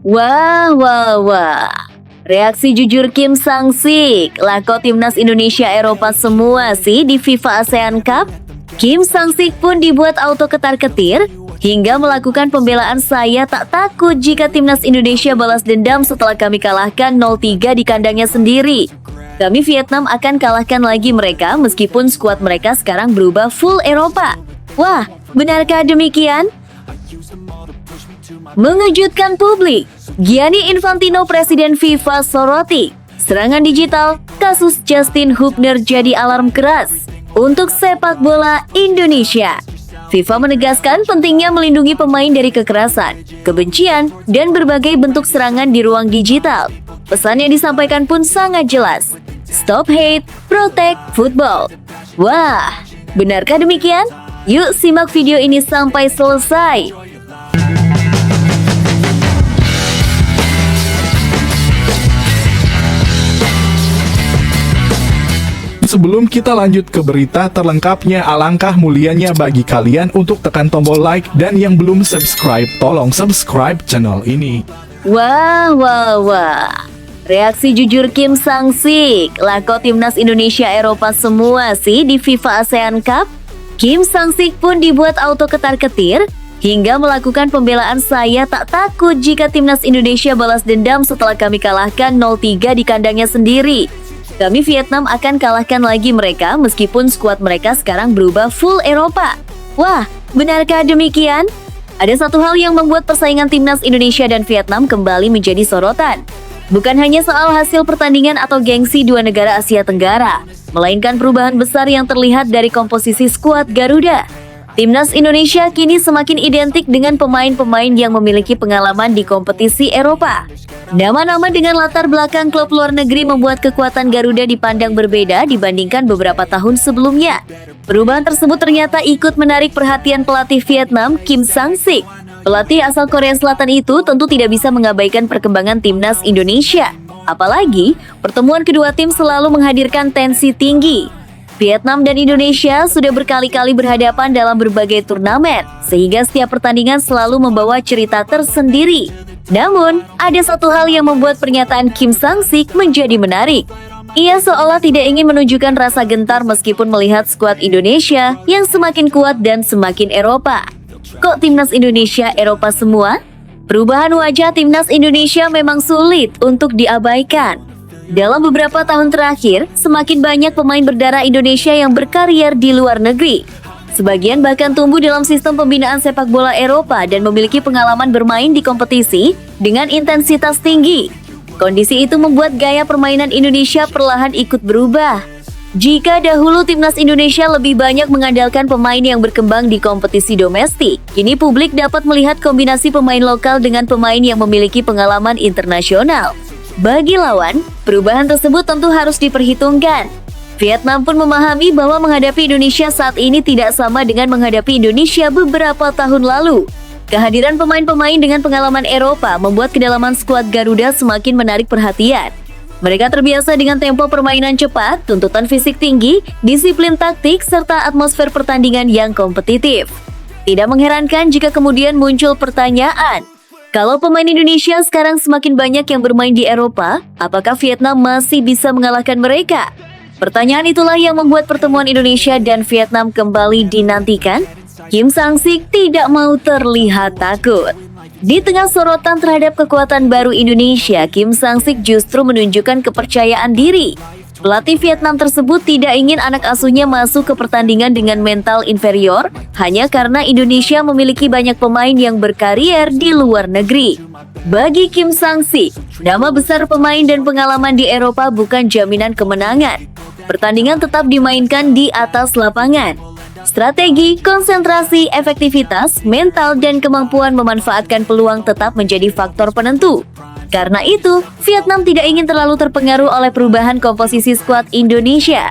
Wah, wah, wah. Reaksi jujur Kim Sang-sik, lako timnas Indonesia Eropa semua sih di FIFA ASEAN Cup. Kim Sang-sik pun dibuat auto ketar-ketir hingga melakukan pembelaan, saya tak takut jika timnas Indonesia balas dendam setelah kami kalahkan 0-3 di kandangnya sendiri. Kami Vietnam akan kalahkan lagi mereka meskipun skuad mereka sekarang berubah full Eropa. Wah, benarkah demikian? Mengejutkan publik, Gianni Infantino Presiden FIFA soroti serangan digital, kasus Justin Hubner jadi alarm keras untuk sepak bola Indonesia. FIFA menegaskan pentingnya melindungi pemain dari kekerasan, kebencian, dan berbagai bentuk serangan di ruang digital. Pesan yang disampaikan pun sangat jelas. Stop hate, protect football. Wah, benarkah demikian? Yuk simak video ini sampai selesai. Sebelum kita lanjut ke berita terlengkapnya, alangkah mulianya bagi kalian untuk tekan tombol like, dan yang belum subscribe, tolong subscribe channel ini. Wah, wah, wah. Reaksi jujur Kim Sang-sik, lako timnas Indonesia Eropa semua sih di FIFA ASEAN Cup. Kim Sang-sik pun dibuat auto ketar-ketir hingga melakukan pembelaan, saya tak takut jika timnas Indonesia balas dendam setelah kami kalahkan 0-3 di kandangnya sendiri. Kami Vietnam akan kalahkan lagi mereka meskipun skuad mereka sekarang berubah full Eropa. Wah, benarkah demikian? Ada satu hal yang membuat persaingan timnas Indonesia dan Vietnam kembali menjadi sorotan. Bukan hanya soal hasil pertandingan atau gengsi dua negara Asia Tenggara, melainkan perubahan besar yang terlihat dari komposisi skuad Garuda. Timnas Indonesia kini semakin identik dengan pemain-pemain yang memiliki pengalaman di kompetisi Eropa. Nama-nama dengan latar belakang klub luar negeri membuat kekuatan Garuda dipandang berbeda dibandingkan beberapa tahun sebelumnya. Perubahan tersebut ternyata ikut menarik perhatian pelatih Vietnam, Kim Sang-sik. Pelatih asal Korea Selatan itu tentu tidak bisa mengabaikan perkembangan timnas Indonesia. Apalagi, pertemuan kedua tim selalu menghadirkan tensi tinggi. Vietnam dan Indonesia sudah berkali-kali berhadapan dalam berbagai turnamen, sehingga setiap pertandingan selalu membawa cerita tersendiri. Namun, ada satu hal yang membuat pernyataan Kim Sang-sik menjadi menarik. Ia seolah tidak ingin menunjukkan rasa gentar meskipun melihat skuad Indonesia yang semakin kuat dan semakin Eropa. Kok timnas Indonesia Eropa semua? Perubahan wajah timnas Indonesia memang sulit untuk diabaikan. Dalam beberapa tahun terakhir, semakin banyak pemain berdarah Indonesia yang berkarier di luar negeri. Sebagian bahkan tumbuh dalam sistem pembinaan sepak bola Eropa dan memiliki pengalaman bermain di kompetisi dengan intensitas tinggi. Kondisi itu membuat gaya permainan Indonesia perlahan ikut berubah. Jika dahulu timnas Indonesia lebih banyak mengandalkan pemain yang berkembang di kompetisi domestik, kini publik dapat melihat kombinasi pemain lokal dengan pemain yang memiliki pengalaman internasional. Bagi lawan, perubahan tersebut tentu harus diperhitungkan. Vietnam pun memahami bahwa menghadapi Indonesia saat ini tidak sama dengan menghadapi Indonesia beberapa tahun lalu. Kehadiran pemain-pemain dengan pengalaman Eropa membuat kedalaman skuad Garuda semakin menarik perhatian. Mereka terbiasa dengan tempo permainan cepat, tuntutan fisik tinggi, disiplin taktik, serta atmosfer pertandingan yang kompetitif. Tidak mengherankan jika kemudian muncul pertanyaan, kalau pemain Indonesia sekarang semakin banyak yang bermain di Eropa, apakah Vietnam masih bisa mengalahkan mereka? Pertanyaan itulah yang membuat pertemuan Indonesia dan Vietnam kembali dinantikan. Kim Sang-sik tidak mau terlihat takut. Di tengah sorotan terhadap kekuatan baru Indonesia, Kim Sang-sik justru menunjukkan kepercayaan diri. Pelatih Vietnam tersebut tidak ingin anak asuhnya masuk ke pertandingan dengan mental inferior hanya karena Indonesia memiliki banyak pemain yang berkarier di luar negeri. Bagi Kim Sang-sik, nama besar pemain dan pengalaman di Eropa bukan jaminan kemenangan. Pertandingan tetap dimainkan di atas lapangan. Strategi, konsentrasi, efektivitas, mental, dan kemampuan memanfaatkan peluang tetap menjadi faktor penentu. Karena itu, Vietnam tidak ingin terlalu terpengaruh oleh perubahan komposisi skuad Indonesia.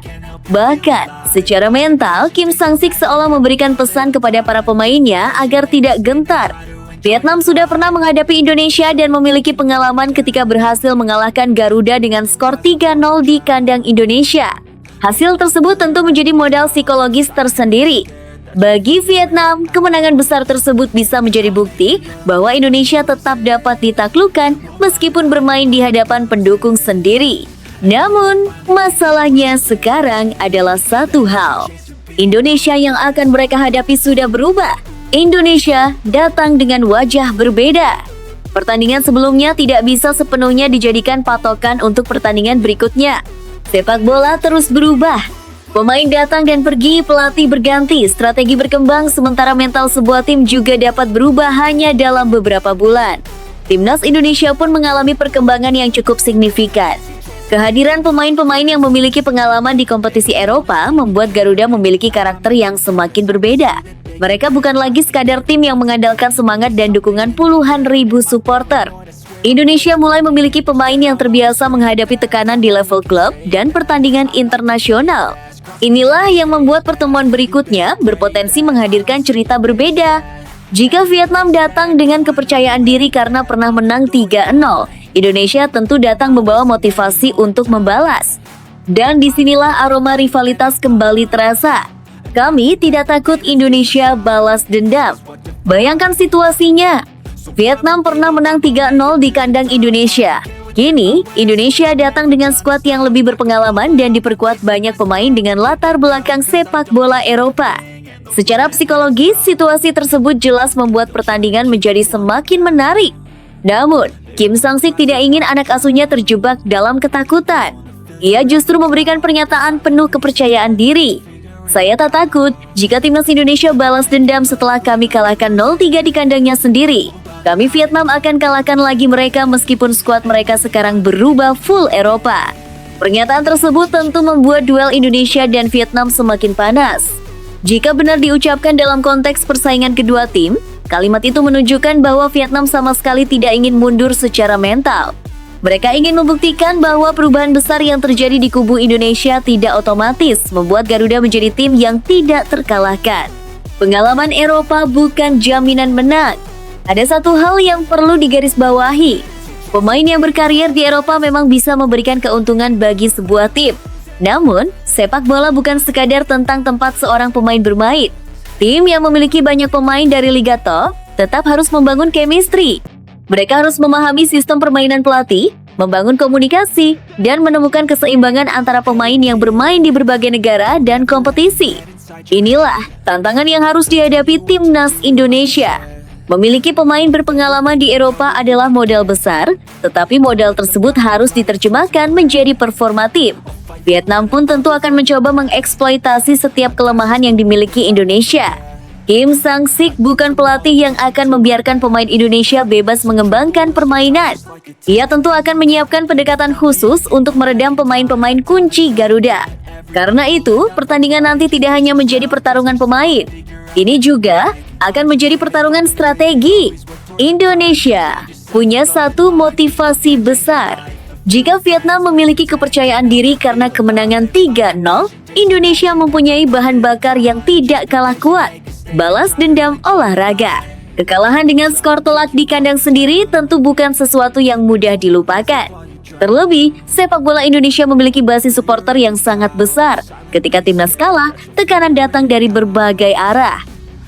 Bahkan, secara mental, Kim Sang-sik seolah memberikan pesan kepada para pemainnya agar tidak gentar. Vietnam sudah pernah menghadapi Indonesia dan memiliki pengalaman ketika berhasil mengalahkan Garuda dengan skor 3-0 di kandang Indonesia. Hasil tersebut tentu menjadi modal psikologis tersendiri. Bagi Vietnam, kemenangan besar tersebut bisa menjadi bukti bahwa Indonesia tetap dapat ditaklukkan meskipun bermain di hadapan pendukung sendiri. Namun, masalahnya sekarang adalah satu hal. Indonesia yang akan mereka hadapi sudah berubah. Indonesia datang dengan wajah berbeda. Pertandingan sebelumnya tidak bisa sepenuhnya dijadikan patokan untuk pertandingan berikutnya. Sepak bola terus berubah. Pemain datang dan pergi, pelatih berganti, strategi berkembang, sementara mental sebuah tim juga dapat berubah hanya dalam beberapa bulan. Timnas Indonesia pun mengalami perkembangan yang cukup signifikan. Kehadiran pemain-pemain yang memiliki pengalaman di kompetisi Eropa membuat Garuda memiliki karakter yang semakin berbeda. Mereka bukan lagi sekadar tim yang mengandalkan semangat dan dukungan puluhan ribu supporter. Indonesia mulai memiliki pemain yang terbiasa menghadapi tekanan di level klub dan pertandingan internasional. Inilah yang membuat pertemuan berikutnya berpotensi menghadirkan cerita berbeda. Jika Vietnam datang dengan kepercayaan diri karena pernah menang 3-0, Indonesia tentu datang membawa motivasi untuk membalas. Dan disinilah aroma rivalitas kembali terasa. Kami tidak takut Indonesia balas dendam. Bayangkan situasinya. Vietnam pernah menang 3-0 di kandang Indonesia. Kini, Indonesia datang dengan skuad yang lebih berpengalaman dan diperkuat banyak pemain dengan latar belakang sepak bola Eropa. Secara psikologis, situasi tersebut jelas membuat pertandingan menjadi semakin menarik. Namun, Kim Sang-sik tidak ingin anak asuhnya terjebak dalam ketakutan. Ia justru memberikan pernyataan penuh kepercayaan diri. Saya tak takut jika timnas Indonesia balas dendam setelah kami kalahkan 0-3 di kandangnya sendiri. Kami Vietnam akan kalahkan lagi mereka meskipun skuad mereka sekarang berubah full Eropa. Pernyataan tersebut tentu membuat duel Indonesia dan Vietnam semakin panas. Jika benar diucapkan dalam konteks persaingan kedua tim, kalimat itu menunjukkan bahwa Vietnam sama sekali tidak ingin mundur secara mental. Mereka ingin membuktikan bahwa perubahan besar yang terjadi di kubu Indonesia tidak otomatis membuat Garuda menjadi tim yang tidak terkalahkan. Pengalaman Eropa bukan jaminan menang. Ada satu hal yang perlu digarisbawahi. Pemain yang berkarir di Eropa memang bisa memberikan keuntungan bagi sebuah tim. Namun, sepak bola bukan sekadar tentang tempat seorang pemain bermain. Tim yang memiliki banyak pemain dari Liga Top tetap harus membangun chemistry. Mereka harus memahami sistem permainan pelatih, membangun komunikasi, dan menemukan keseimbangan antara pemain yang bermain di berbagai negara dan kompetisi. Inilah tantangan yang harus dihadapi timnas Indonesia. Memiliki pemain berpengalaman di Eropa adalah modal besar, tetapi modal tersebut harus diterjemahkan menjadi performa tim. Vietnam pun tentu akan mencoba mengeksploitasi setiap kelemahan yang dimiliki Indonesia. Kim Sang-sik bukan pelatih yang akan membiarkan pemain Indonesia bebas mengembangkan permainan. Ia tentu akan menyiapkan pendekatan khusus untuk meredam pemain-pemain kunci Garuda. Karena itu, pertandingan nanti tidak hanya menjadi pertarungan pemain. Ini juga akan menjadi pertarungan strategi. Indonesia punya satu motivasi besar. Jika Vietnam memiliki kepercayaan diri karena kemenangan 3-0, Indonesia mempunyai bahan bakar yang tidak kalah kuat. Balas dendam olahraga. Kekalahan dengan skor telak di kandang sendiri tentu bukan sesuatu yang mudah dilupakan. Terlebih, sepak bola Indonesia memiliki basis supporter yang sangat besar. Ketika timnas kalah, tekanan datang dari berbagai arah.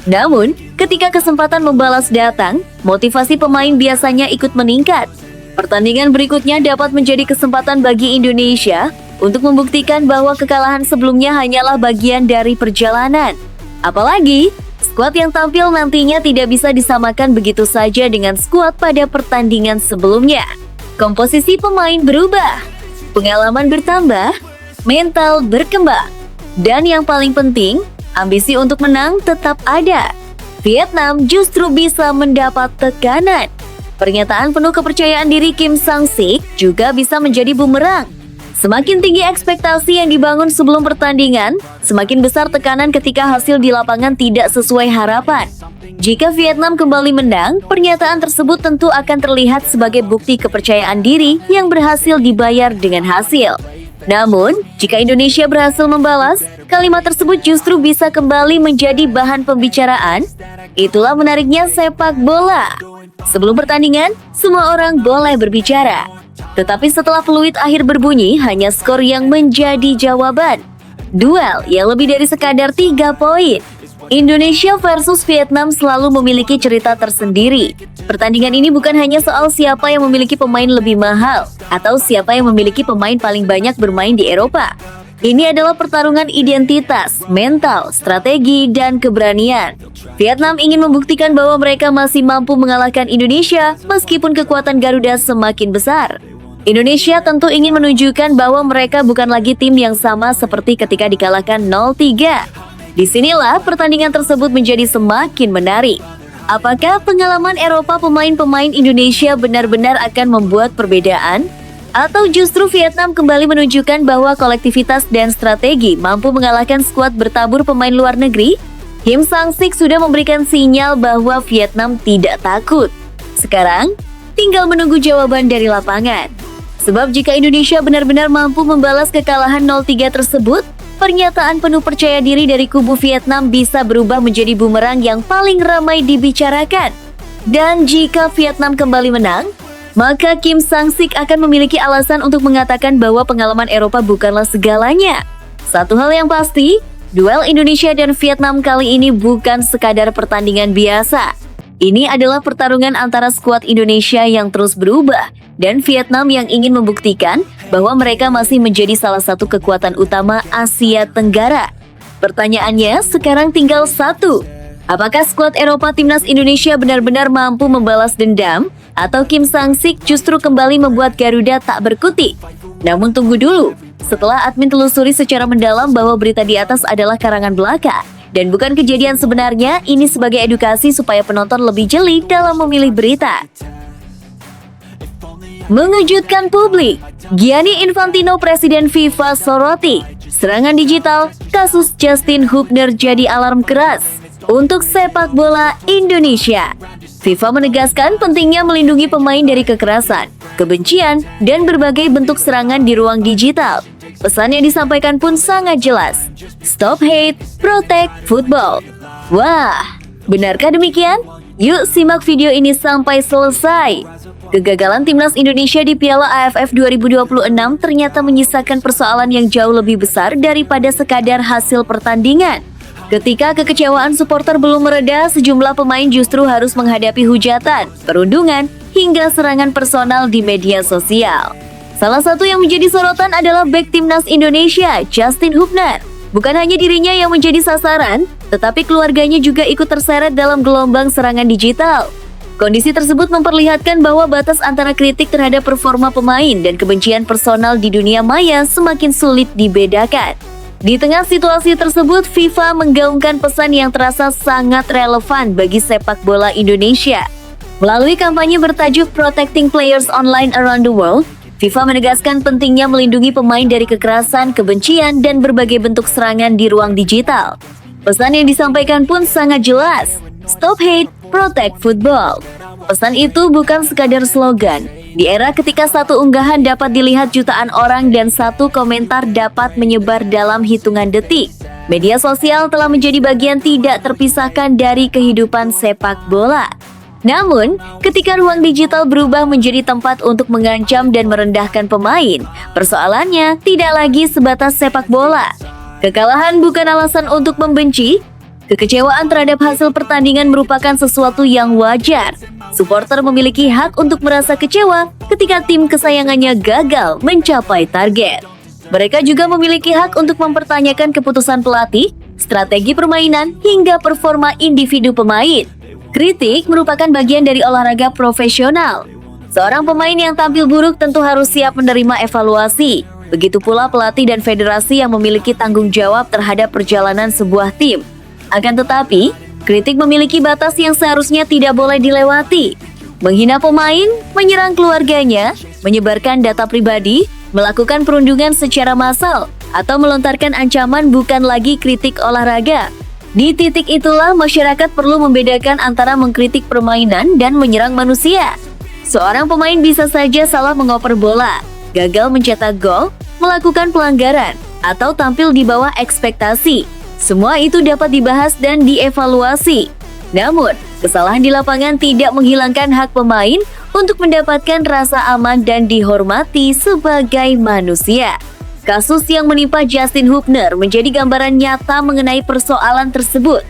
Namun, ketika kesempatan membalas datang, motivasi pemain biasanya ikut meningkat. Pertandingan berikutnya dapat menjadi kesempatan bagi Indonesia untuk membuktikan bahwa kekalahan sebelumnya hanyalah bagian dari perjalanan. Apalagi, skuad yang tampil nantinya tidak bisa disamakan begitu saja dengan skuad pada pertandingan sebelumnya. Komposisi pemain berubah, pengalaman bertambah, mental berkembang, dan yang paling penting, ambisi untuk menang tetap ada. Vietnam justru bisa mendapat tekanan. Pernyataan penuh kepercayaan diri Kim Sang-sik juga bisa menjadi bumerang. Semakin tinggi ekspektasi yang dibangun sebelum pertandingan, semakin besar tekanan ketika hasil di lapangan tidak sesuai harapan. Jika Vietnam kembali menang, pernyataan tersebut tentu akan terlihat sebagai bukti kepercayaan diri yang berhasil dibayar dengan hasil. Namun, jika Indonesia berhasil membalas, kalimat tersebut justru bisa kembali menjadi bahan pembicaraan. Itulah menariknya sepak bola. Sebelum pertandingan, semua orang boleh berbicara. Tetapi setelah peluit akhir berbunyi, hanya skor yang menjadi jawaban. Duel yang lebih dari sekadar 3 poin. Indonesia versus Vietnam selalu memiliki cerita tersendiri. Pertandingan ini bukan hanya soal siapa yang memiliki pemain lebih mahal atau siapa yang memiliki pemain paling banyak bermain di Eropa. Ini adalah pertarungan identitas, mental, strategi, dan keberanian. Vietnam ingin membuktikan bahwa mereka masih mampu mengalahkan Indonesia meskipun kekuatan Garuda semakin besar. Indonesia tentu ingin menunjukkan bahwa mereka bukan lagi tim yang sama seperti ketika dikalahkan 0-3. Disinilah pertandingan tersebut menjadi semakin menarik. Apakah pengalaman Eropa pemain-pemain Indonesia benar-benar akan membuat perbedaan? Atau justru Vietnam kembali menunjukkan bahwa kolektivitas dan strategi mampu mengalahkan skuad bertabur pemain luar negeri? Kim Sang-sik sudah memberikan sinyal bahwa Vietnam tidak takut. Sekarang, tinggal menunggu jawaban dari lapangan. Sebab jika Indonesia benar-benar mampu membalas kekalahan 0-3 tersebut, pernyataan penuh percaya diri dari kubu Vietnam bisa berubah menjadi bumerang yang paling ramai dibicarakan. Dan jika Vietnam kembali menang, maka Kim Sang-sik akan memiliki alasan untuk mengatakan bahwa pengalaman Eropa bukanlah segalanya. Satu hal yang pasti, duel Indonesia dan Vietnam kali ini bukan sekadar pertandingan biasa. Ini adalah pertarungan antara skuad Indonesia yang terus berubah dan Vietnam yang ingin membuktikan bahwa mereka masih menjadi salah satu kekuatan utama Asia Tenggara. Pertanyaannya sekarang tinggal satu. Apakah skuad Eropa Timnas Indonesia benar-benar mampu membalas dendam? Atau Kim Sang-sik justru kembali membuat Garuda tak berkutik? Namun tunggu dulu, setelah admin telusuri secara mendalam bahwa berita di atas adalah karangan belaka dan bukan kejadian sebenarnya, ini sebagai edukasi supaya penonton lebih jeli dalam memilih berita. Mengejutkan publik, Gianni Infantino Presiden FIFA soroti serangan digital, kasus Justin Hubner jadi alarm keras untuk sepak bola Indonesia. FIFA menegaskan pentingnya melindungi pemain dari kekerasan, kebencian, dan berbagai bentuk serangan di ruang digital. Pesan yang disampaikan pun sangat jelas. Stop hate, protect football. Wah, benarkah demikian? Yuk simak video ini sampai selesai. Kegagalan Timnas Indonesia di Piala AFF 2026 ternyata menyisakan persoalan yang jauh lebih besar daripada sekadar hasil pertandingan. Ketika kekecewaan supporter belum mereda, sejumlah pemain justru harus menghadapi hujatan, perundungan, hingga serangan personal di media sosial. Salah satu yang menjadi sorotan adalah bek Timnas Indonesia, Justin Hubner. Bukan hanya dirinya yang menjadi sasaran, tetapi keluarganya juga ikut terseret dalam gelombang serangan digital. Kondisi tersebut memperlihatkan bahwa batas antara kritik terhadap performa pemain dan kebencian personal di dunia maya semakin sulit dibedakan. Di tengah situasi tersebut, FIFA menggaungkan pesan yang terasa sangat relevan bagi sepak bola Indonesia. Melalui kampanye bertajuk Protecting Players Online Around the World, FIFA menegaskan pentingnya melindungi pemain dari kekerasan, kebencian, dan berbagai bentuk serangan di ruang digital. Pesan yang disampaikan pun sangat jelas, Stop hate, protect football. Pesan itu bukan sekadar slogan. Di era ketika satu unggahan dapat dilihat jutaan orang dan satu komentar dapat menyebar dalam hitungan detik, media sosial telah menjadi bagian tidak terpisahkan dari kehidupan sepak bola. Namun, ketika ruang digital berubah menjadi tempat untuk mengancam dan merendahkan pemain, persoalannya tidak lagi sebatas sepak bola. Kekalahan bukan alasan untuk membenci. Kekecewaan terhadap hasil pertandingan merupakan sesuatu yang wajar. Supporter memiliki hak untuk merasa kecewa ketika tim kesayangannya gagal mencapai target. Mereka juga memiliki hak untuk mempertanyakan keputusan pelatih, strategi permainan, hingga performa individu pemain. Kritik merupakan bagian dari olahraga profesional. Seorang pemain yang tampil buruk tentu harus siap menerima evaluasi. Begitu pula pelatih dan federasi yang memiliki tanggung jawab terhadap perjalanan sebuah tim. Akan tetapi, kritik memiliki batas yang seharusnya tidak boleh dilewati. Menghina pemain, menyerang keluarganya, menyebarkan data pribadi, melakukan perundungan secara massal, atau melontarkan ancaman bukan lagi kritik olahraga. Di titik itulah masyarakat perlu membedakan antara mengkritik permainan dan menyerang manusia. Seorang pemain bisa saja salah mengoper bola, gagal mencetak gol, melakukan pelanggaran, atau tampil di bawah ekspektasi. Semua itu dapat dibahas dan dievaluasi. Namun, kesalahan di lapangan tidak menghilangkan hak pemain untuk mendapatkan rasa aman dan dihormati sebagai manusia. Kasus yang menimpa Justin Hubner menjadi gambaran nyata mengenai persoalan tersebut.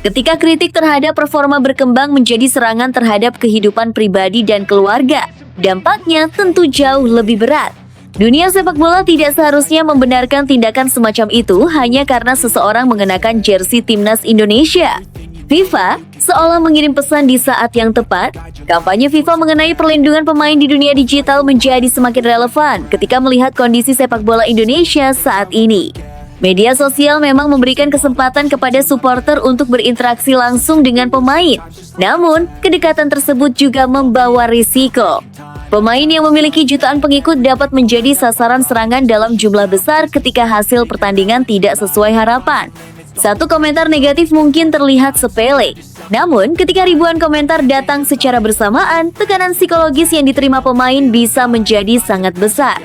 Ketika kritik terhadap performa berkembang menjadi serangan terhadap kehidupan pribadi dan keluarga, dampaknya tentu jauh lebih berat. Dunia sepak bola tidak seharusnya membenarkan tindakan semacam itu hanya karena seseorang mengenakan jersey timnas Indonesia. FIFA seolah mengirim pesan di saat yang tepat. Kampanye FIFA mengenai perlindungan pemain di dunia digital menjadi semakin relevan ketika melihat kondisi sepak bola Indonesia saat ini. Media sosial memang memberikan kesempatan kepada supporter untuk berinteraksi langsung dengan pemain. Namun, kedekatan tersebut juga membawa risiko. Pemain yang memiliki jutaan pengikut dapat menjadi sasaran serangan dalam jumlah besar ketika hasil pertandingan tidak sesuai harapan. Satu komentar negatif mungkin terlihat sepele. Namun, ketika ribuan komentar datang secara bersamaan, tekanan psikologis yang diterima pemain bisa menjadi sangat besar.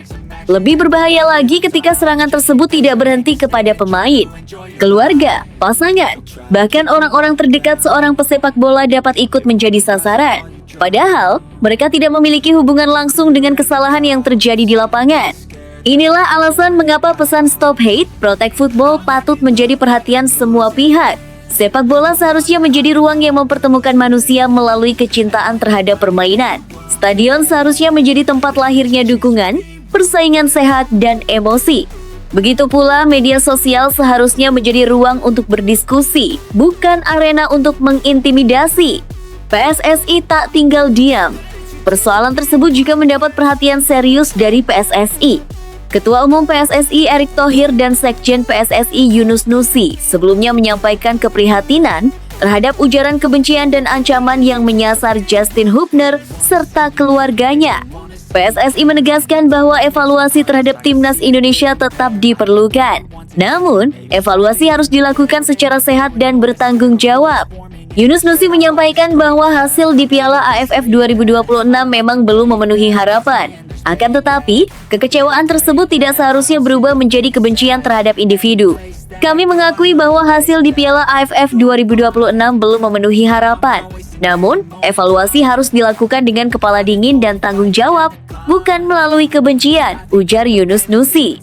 Lebih berbahaya lagi ketika serangan tersebut tidak berhenti kepada pemain, keluarga, pasangan, bahkan orang-orang terdekat seorang pesepak bola dapat ikut menjadi sasaran. Padahal, mereka tidak memiliki hubungan langsung dengan kesalahan yang terjadi di lapangan. Inilah alasan mengapa pesan Stop Hate, Protect Football patut menjadi perhatian semua pihak. Sepak bola seharusnya menjadi ruang yang mempertemukan manusia melalui kecintaan terhadap permainan. Stadion seharusnya menjadi tempat lahirnya dukungan, persaingan sehat, dan emosi. Begitu pula media sosial seharusnya menjadi ruang untuk berdiskusi, bukan arena untuk mengintimidasi. PSSI tak tinggal diam. Persoalan tersebut juga mendapat perhatian serius dari PSSI. Ketua Umum PSSI Erick Thohir dan Sekjen PSSI Yunus Nusi sebelumnya menyampaikan keprihatinan terhadap ujaran kebencian dan ancaman yang menyasar Justin Hubner serta keluarganya. PSSI menegaskan bahwa evaluasi terhadap timnas Indonesia tetap diperlukan. Namun, evaluasi harus dilakukan secara sehat dan bertanggung jawab. Yunus Nusi menyampaikan bahwa hasil di Piala AFF 2026 memang belum memenuhi harapan. Akan tetapi, kekecewaan tersebut tidak seharusnya berubah menjadi kebencian terhadap individu. Kami mengakui bahwa hasil di Piala AFF 2026 belum memenuhi harapan. Namun, evaluasi harus dilakukan dengan kepala dingin dan tanggung jawab, bukan melalui kebencian, ujar Yunus Nusi.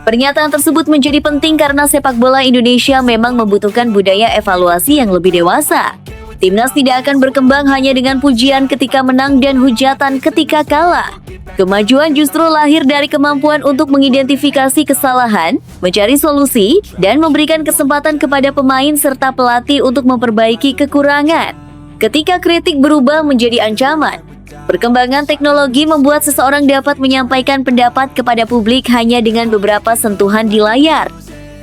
Pernyataan tersebut menjadi penting karena sepak bola Indonesia memang membutuhkan budaya evaluasi yang lebih dewasa. Timnas tidak akan berkembang hanya dengan pujian ketika menang dan hujatan ketika kalah. Kemajuan justru lahir dari kemampuan untuk mengidentifikasi kesalahan, mencari solusi, dan memberikan kesempatan kepada pemain serta pelatih untuk memperbaiki kekurangan. Ketika kritik berubah menjadi ancaman, perkembangan teknologi membuat seseorang dapat menyampaikan pendapat kepada publik hanya dengan beberapa sentuhan di layar.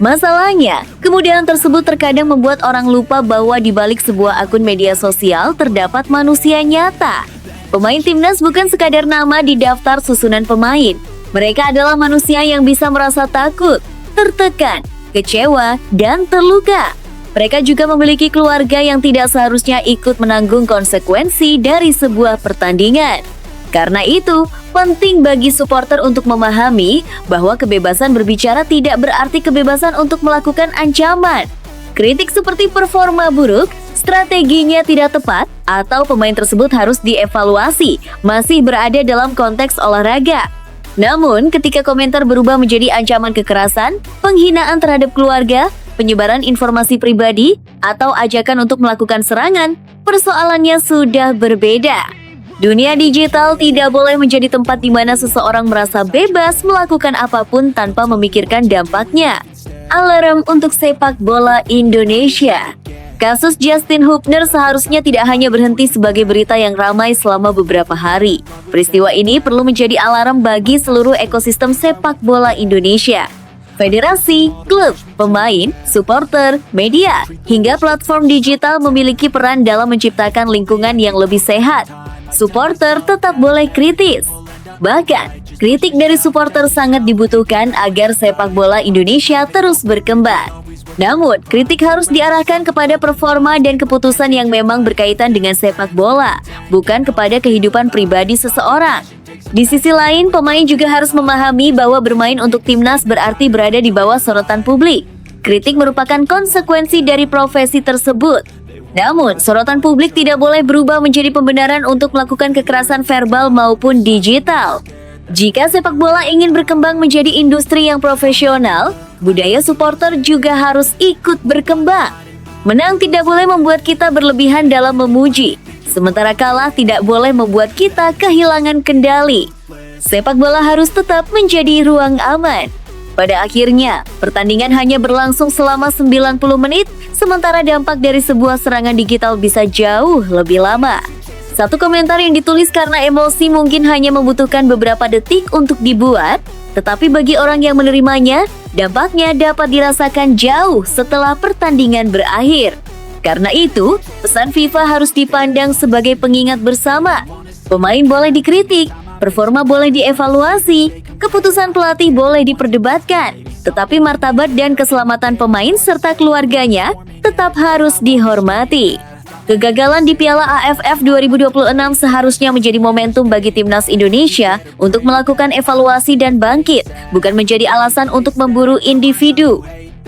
Masalahnya, kemudahan tersebut terkadang membuat orang lupa bahwa di balik sebuah akun media sosial terdapat manusia nyata. Pemain timnas bukan sekadar nama di daftar susunan pemain. Mereka adalah manusia yang bisa merasa takut, tertekan, kecewa, dan terluka. Mereka juga memiliki keluarga yang tidak seharusnya ikut menanggung konsekuensi dari sebuah pertandingan. Karena itu, penting bagi supporter untuk memahami bahwa kebebasan berbicara tidak berarti kebebasan untuk melakukan ancaman. Kritik seperti performa buruk, strateginya tidak tepat, atau pemain tersebut harus dievaluasi, masih berada dalam konteks olahraga. Namun, ketika komentar berubah menjadi ancaman kekerasan, penghinaan terhadap keluarga, penyebaran informasi pribadi, atau ajakan untuk melakukan serangan, persoalannya sudah berbeda. Dunia digital tidak boleh menjadi tempat di mana seseorang merasa bebas melakukan apapun tanpa memikirkan dampaknya. Alarm untuk sepak bola Indonesia. Kasus Justin Hubner seharusnya tidak hanya berhenti sebagai berita yang ramai selama beberapa hari. Peristiwa ini perlu menjadi alarm bagi seluruh ekosistem sepak bola Indonesia. Federasi, klub, pemain, supporter, media, hingga platform digital memiliki peran dalam menciptakan lingkungan yang lebih sehat. Supporter tetap boleh kritis. Bahkan, kritik dari supporter sangat dibutuhkan agar sepak bola Indonesia terus berkembang. Namun, kritik harus diarahkan kepada performa dan keputusan yang memang berkaitan dengan sepak bola, bukan kepada kehidupan pribadi seseorang. Di sisi lain, pemain juga harus memahami bahwa bermain untuk timnas berarti berada di bawah sorotan publik. Kritik merupakan konsekuensi dari profesi tersebut. Namun, sorotan publik tidak boleh berubah menjadi pembenaran untuk melakukan kekerasan verbal maupun digital. Jika sepak bola ingin berkembang menjadi industri yang profesional, budaya supporter juga harus ikut berkembang. Menang tidak boleh membuat kita berlebihan dalam memuji, sementara kalah tidak boleh membuat kita kehilangan kendali. Sepak bola harus tetap menjadi ruang aman. Pada akhirnya, pertandingan hanya berlangsung selama 90 menit, sementara dampak dari sebuah serangan digital bisa jauh lebih lama. Satu komentar yang ditulis karena emosi mungkin hanya membutuhkan beberapa detik untuk dibuat, tetapi bagi orang yang menerimanya, dampaknya dapat dirasakan jauh setelah pertandingan berakhir. Karena itu, pesan FIFA harus dipandang sebagai pengingat bersama. Pemain boleh dikritik, performa boleh dievaluasi, keputusan pelatih boleh diperdebatkan, tetapi martabat dan keselamatan pemain serta keluarganya tetap harus dihormati. Kegagalan di Piala AFF 2026 seharusnya menjadi momentum bagi timnas Indonesia untuk melakukan evaluasi dan bangkit, bukan menjadi alasan untuk memburu individu.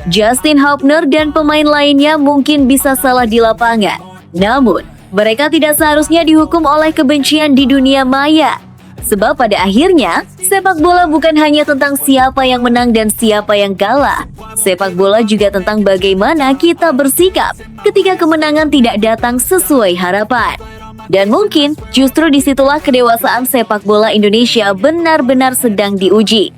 Justin Hubner dan pemain lainnya mungkin bisa salah di lapangan, namun mereka tidak seharusnya dihukum oleh kebencian di dunia maya. Sebab pada akhirnya, sepak bola bukan hanya tentang siapa yang menang dan siapa yang kalah. Sepak bola juga tentang bagaimana kita bersikap ketika kemenangan tidak datang sesuai harapan. Dan mungkin justru disitulah kedewasaan sepak bola Indonesia benar-benar sedang diuji.